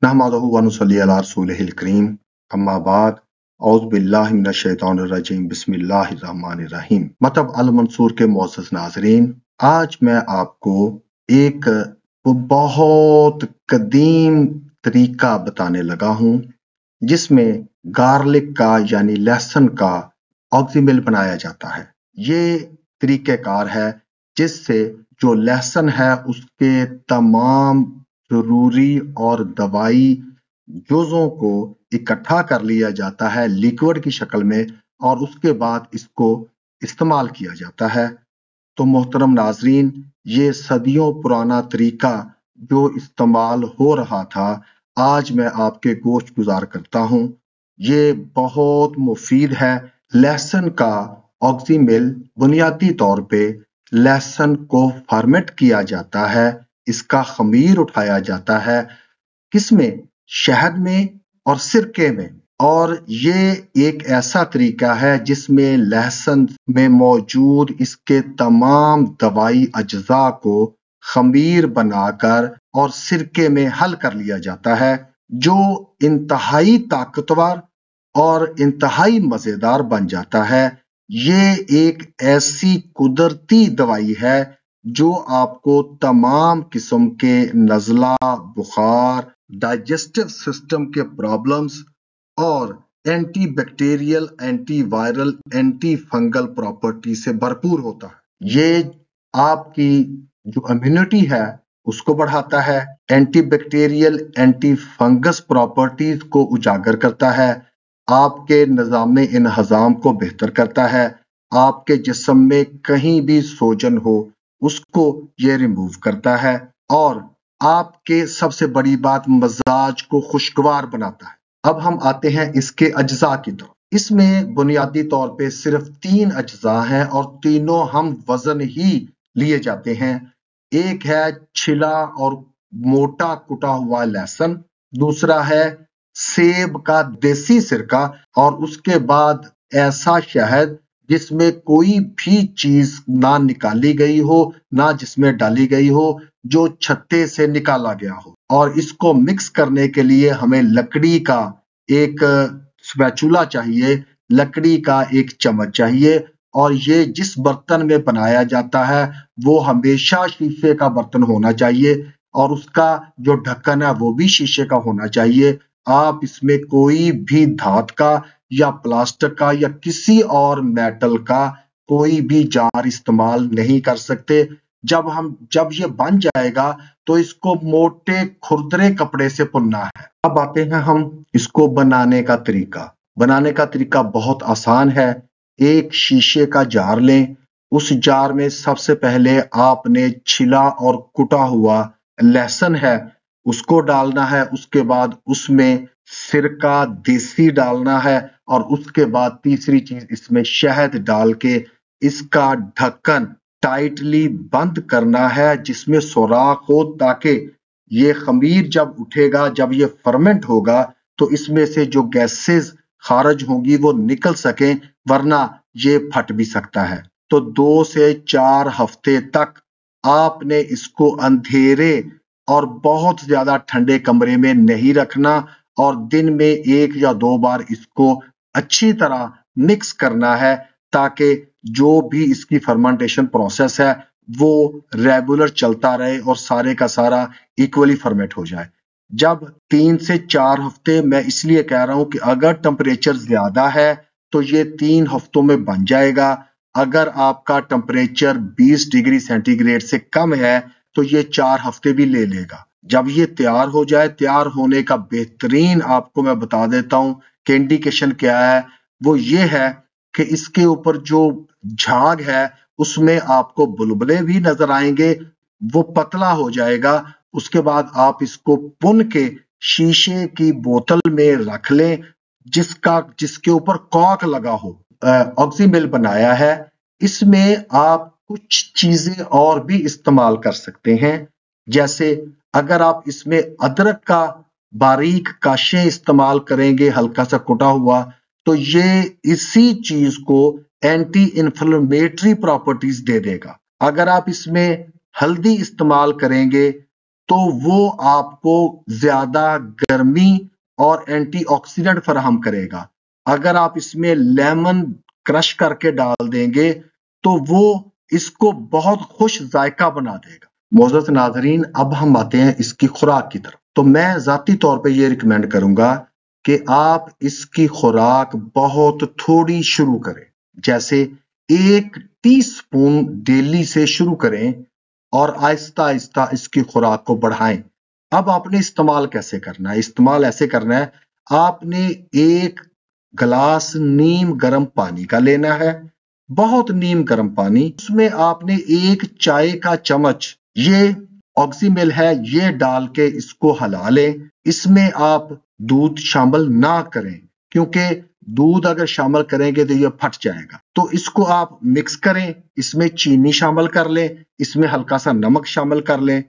नहमदुहु व नुसल्ली अला रसूलिहिल करीम अम्मा बाद औज़ु बिल्लाहि मिनश शैतानिर रजीम बिस्मिल्लाहिर रहमानिर रहीम। मतलब अल मंसूर के मोअज़्ज़ज़ नाज़रीन, आज मैं आपको एक बहुत कदीम तरीका बताने लगा हूँ जिसमें गार्लिक का यानी लहसुन का ऑक्सीमिल बनाया जाता है। ये तरीक़ेकार है जिससे जो लहसुन है उसके तमाम जरूरी और दवाई जुज़ों को इकट्ठा कर लिया जाता है लिक्विड की शक्ल में और उसके बाद इसको इस्तेमाल किया जाता है। तो मोहतरम नाजरीन, ये सदियों पुराना तरीका जो इस्तेमाल हो रहा था, आज मैं आपके गोश गुजार करता हूँ। ये बहुत मुफीद है। लहसुन का ऑक्सीमिल बुनियादी तौर पे लहसुन को फर्मेंट किया जाता है, इसका खमीर उठाया जाता है। किसमें? शहद में और सिरके में। और ये एक ऐसा तरीका है जिसमें लहसुन में मौजूद इसके तमाम दवाई अज्जा को खमीर बनाकर और सिरके में हल कर लिया जाता है, जो इंतहाई ताकतवर और इंतहाई मजेदार बन जाता है। ये एक ऐसी कुदरती दवाई है जो आपको तमाम किस्म के नज़ला, बुखार, डाइजेस्टिव सिस्टम के प्रॉब्लम्स और anti bacterial, anti viral, anti fungal property से भरपूर होता है। ये आपकी जो इम्यूनिटी है उसको बढ़ाता है, anti bacterial, anti fungus properties को उजागर करता है, आपके निज़ाम इन्हज़ाम को बेहतर करता है, आपके जिस्म में कहीं भी सोजन हो उसको ये रिमूव करता है और आपके सबसे बड़ी बात मजाज को खुशगवार बनाता है। अब हम आते हैं इसके अज्जा की तरफ। इसमें बुनियादी तौर पे सिर्फ 3 अज्जा हैं और तीनों हम वजन ही लिए जाते हैं। एक है छिला और मोटा कुटा हुआ लहसुन, दूसरा है सेब का देसी सिरका और उसके बाद ऐसा शहद जिसमें कोई भी चीज ना निकाली गई हो, ना जिसमें डाली गई हो, जो छत्ते से निकाला गया हो। और इसको मिक्स करने के लिए हमें लकड़ी का एक स्पैचुला चाहिए, लकड़ी का एक चम्मच चाहिए और ये जिस बर्तन में बनाया जाता है वो हमेशा शीशे का बर्तन होना चाहिए और उसका जो ढक्कन है वो भी शीशे का होना चाहिए। आप इसमें कोई भी धात का या प्लास्टिक का या किसी और मेटल का कोई भी जार इस्तेमाल नहीं कर सकते। जब ये बन जाएगा तो इसको मोटे खुरदरे कपड़े से पुनना है। अब आते हैं हम इसको बनाने का तरीका। बनाने का तरीका बहुत आसान है। एक शीशे का जार लें, उस जार में सबसे पहले आपने छिला और कुटा हुआ लहसुन है उसको डालना है, उसके बाद उसमें सिरका देसी डालना है और उसके बाद तीसरी चीज इसमें शहद डाल के इसका ढक्कन टाइटली बंद करना है जिसमें सुराख हो, ताकि ये खमीर जब उठेगा, जब ये फर्मेंट होगा तो इसमें से जो गैसेस खारिज होंगी वो निकल सकें, वरना ये फट भी सकता है। तो 2 से 4 हफ्ते तक आपने इसको अंधेरे और बहुत ज्यादा ठंडे कमरे में नहीं रखना और दिन में 1 या 2 बार इसको अच्छी तरह मिक्स करना है, ताकि जो भी इसकी फर्मेंटेशन प्रोसेस है वो रेगुलर चलता रहे और सारे का सारा इक्वली फर्मेंट हो जाए। जब 3 से 4 हफ्ते, मैं इसलिए कह रहा हूं कि अगर टेम्परेचर ज्यादा है तो ये 3 हफ्तों में बन जाएगा। अगर आपका टेम्परेचर 20 डिग्री सेंटीग्रेड से कम है तो ये 4 हफ्ते भी ले लेगा। जब ये तैयार हो जाए, तैयार होने का बेहतरीन आपको मैं बता देता हूं कि इंडिकेशन क्या है। वो ये है कि इसके ऊपर जो झाग है उसमें आपको बुलबुले भी नजर आएंगे, वो पतला हो जाएगा। उसके बाद आप इसको पुन के शीशे की बोतल में रख लें जिसके ऊपर कॉर्क लगा हो। ऑक्सीमिल बनाया है, इसमें आप कुछ चीजें और भी इस्तेमाल कर सकते हैं। जैसे अगर आप इसमें अदरक का बारीक काशे इस्तेमाल करेंगे, हल्का सा कुटा हुआ, तो ये इसी चीज को एंटी इन्फ्लेमेटरी प्रॉपर्टीज दे देगा। अगर आप इसमें हल्दी इस्तेमाल करेंगे تو وہ آپ کو زیادہ گرمی اور اینٹی آکسیڈنٹ فراہم کرے گا۔ اگر آپ اس میں لیمن کرش کر کے ڈال دیں گے تو وہ اس کو بہت خوش ذائقہ بنا دے گا۔ معزز ناظرین، اب ہم آتے ہیں اس کی خوراک کی طرف۔ تو میں ذاتی طور پہ یہ ریکمینڈ کروں گا کہ آپ اس کی خوراک بہت تھوڑی شروع کریں، جیسے 1 ٹی سپون ڈیلی سے شروع کریں اور آہستہ آہستہ اس کی خوراک کو بڑھائیں۔ اب آپ نے استعمال کیسے کرنا ہے؟ استعمال ایسے کرنا ہے، آپ نے 1 گلاس نیم گرم پانی کا لینا ہے، بہت نیم گرم پانی، اس میں آپ نے 1 چائے کا چمچ یہ آکسی مل ہے یہ ڈال کے اس کو ہلا لیں۔ اس میں آپ دودھ شامل نہ کریں، کیونکہ دودھ اگر شامل کریں گے تو یہ پھٹ جائے گا۔ تو اس کو آپ مکس کریں، اس میں چینی شامل کر لیں، اس میں ہلکا سا نمک شامل کر لیں،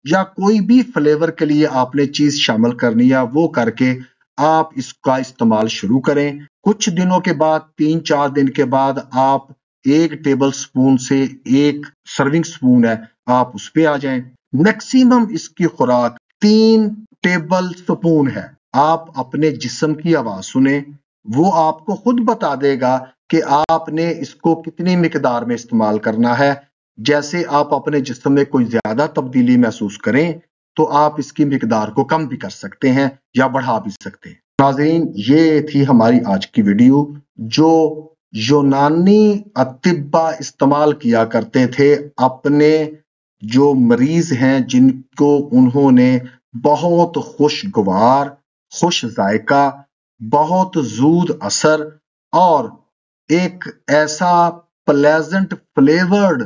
یا کوئی بھی فلیور کے لیے آپ نے چیز شامل کرنی ہے وہ کر کے آپ اس کا استعمال شروع کریں۔ کچھ دنوں کے بعد، 3-4 دن کے بعد، آپ 1 ٹیبل سپون سے 1 سرونگ سپون ہے آپ اس پہ آ جائیں۔ میکسیمم اس کی خوراک 3 ٹیبل سپون ہے۔ آپ اپنے جسم کی آواز سنیں، وہ آپ کو خود بتا دے گا کہ آپ نے اس کو کتنی مقدار میں استعمال کرنا ہے۔ جیسے آپ اپنے جسم میں کوئی زیادہ تبدیلی محسوس کریں تو آپ اس کی مقدار کو کم بھی کر سکتے ہیں یا بڑھا بھی سکتے ہیں۔ ناظرین، یہ تھی ہماری آج کی ویڈیو جو یونانی اطباء استعمال کیا کرتے تھے اپنے جو مریض ہیں جن کو انہوں نے بہت خوشگوار، خوش ذائقہ، بہت زود اثر اور ایک ایسا پلیزنٹ فلیورڈ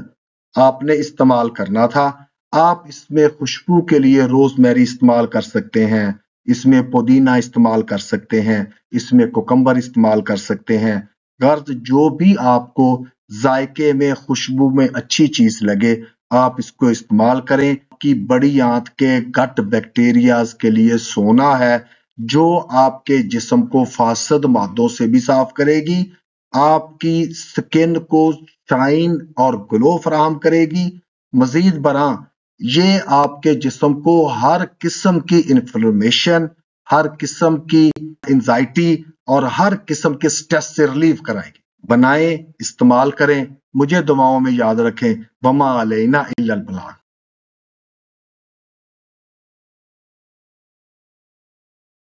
آپ نے استعمال کرنا تھا۔ آپ اس میں خوشبو کے لیے روز میری استعمال کر سکتے ہیں، اس میں پودینہ استعمال کر سکتے ہیں، اس میں کوکمبر استعمال کر سکتے ہیں۔ غرض جو بھی آپ کو ذائقے میں، خوشبو میں اچھی چیز لگے آپ اس کو استعمال کریں۔ کی بڑی آنت کے گٹ بیکٹیریاز کے لیے سونا ہے جو آپ کے جسم کو فاسد مادوں سے بھی صاف کرے گی، آپ کی سکن کو شائن اور گلو فراہم کرے گی۔ مزید برآں یہ آپ کے جسم کو ہر قسم کی انفلمیشن، ہر قسم کی انزائٹی اور ہر قسم کے سٹریس سے ریلیف کرائے گی۔ بنائیں، استعمال کریں، مجھے دعاؤں میں یاد رکھیں۔ وما علینا الا البلاغ۔